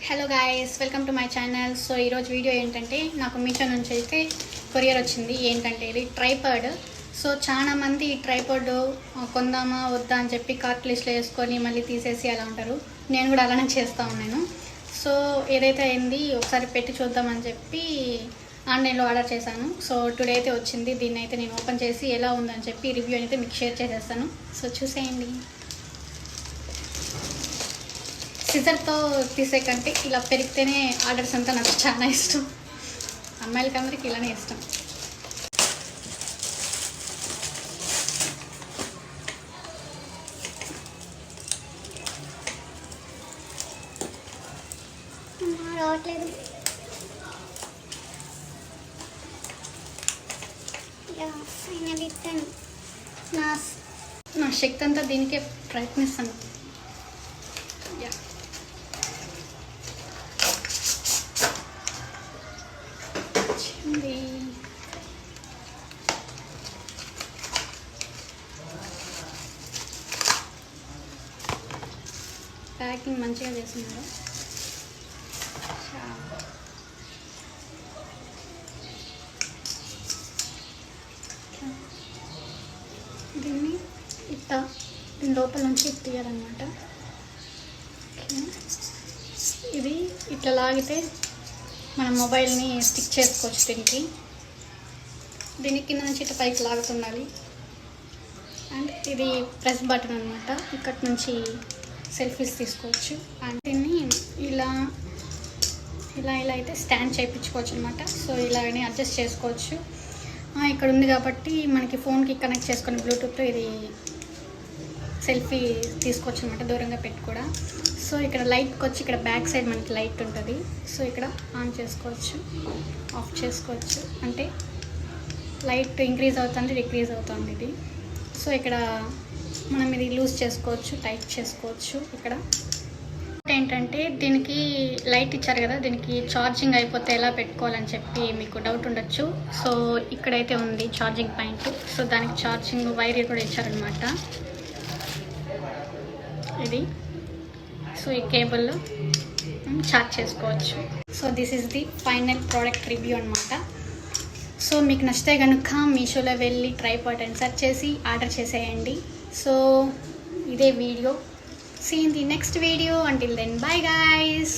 Hello guys, welcome to my channel. So ఈరోజు video ఏంటంటే నాకు మీషో నుంచి అయితే కొరియర్ వచ్చింది. ఏంటంటే ఇది ట్రైపాడ్. సో చాలా మంది ఈ ట్రైపాడ్ కొందామా వద్దా అని చెప్పి కార్ట్ లిస్ట్లో వేసుకొని మళ్ళీ తీసేసి అలా ఉంటారు. నేను కూడా అలానే చేస్తూ ఉన్నాను. సో ఏదైతే అయింది ఒకసారి పెట్టి చూద్దామని చెప్పి ఆన్లైన్లో ఆర్డర్ చేశాను. సో టుడే అయితే వచ్చింది. దీన్ని అయితే నేను ఓపెన్ చేసి ఎలా ఉందని చెప్పి రివ్యూ అయితే మీకు షేర్ చేసేస్తాను. సో చూసేయండి. సిజర్తో తీసే కంటే ఇలా పెరిగితేనే ఆర్డర్స్ అంతా నాకు చాలా ఇష్టం. అమ్మాయిలకి అందరికి ఇలానే ఇష్టం. రావట్లేదు. నా శక్తి అంతా దీనికే ప్రయత్నిస్తాను. ప్యాకింగ్ మంచిగా చేస్తున్నారు. దీన్ని ఇట్లా దీని లోపల నుంచి తీయాలన్నమాట. ఇది ఇట్లా లాగితే మన మొబైల్ని స్టిక్ చేసుకోవచ్చు. దీని కింద నుంచి ఇట్లా పైకి లాగుతుండాలి. అండ్ ఇది ప్రెస్ బటన్ అనమాట. ఇక్కడ నుంచి సెల్ఫీస్ తీసుకోవచ్చు. అండ్ దీన్ని ఇలా ఇలా ఇలా అయితే స్టాండ్ చేయించుకోవచ్చు అనమాట. సో ఇలాగనే అడ్జస్ట్ చేసుకోవచ్చు. ఇక్కడ ఉంది కాబట్టి మనకి ఫోన్కి కనెక్ట్ చేసుకుని బ్లూటూత్తో ఇది సెల్ఫీ తీసుకోవచ్చు అనమాట, దూరంగా పెట్టి కూడా. సో ఇక్కడ లైట్కి వచ్చి ఇక్కడ బ్యాక్ సైడ్ మనకి లైట్ ఉంటుంది. సో ఇక్కడ ఆన్ చేసుకోవచ్చు, ఆఫ్ చేసుకోవచ్చు. అంటే లైట్ ఇంక్రీజ్ అవుతుంది, డిక్రీజ్ అవుతుంది ఇది. సో ఇక్కడ మనం ఇది లూజ్ చేసుకోవచ్చు, టైట్ చేసుకోవచ్చు. ఇక్కడ ఏంటంటే దీనికి లైట్ ఇచ్చారు కదా, దీనికి ఛార్జింగ్ అయిపోతే ఎలా పెట్టుకోవాలని చెప్పి మీకు డౌట్ ఉండొచ్చు. సో ఇక్కడైతే ఉంది ఛార్జింగ్ పాయింట్. సో దానికి ఛార్జింగ్ వైర్ కూడా ఇచ్చారనమాట ఇది. సో ఈ కేబుల్లో ఛార్జ్ చేసుకోవచ్చు. So this is the final product review అనమాట. సో మీకు నచ్చితే కనుక మీషోలో వెళ్ళి ట్రైపాడ్ అని సెర్చ్ చేసి ఆర్డర్ చేసేయండి. సో ఇదే video. See you in the next video. Until then, bye guys.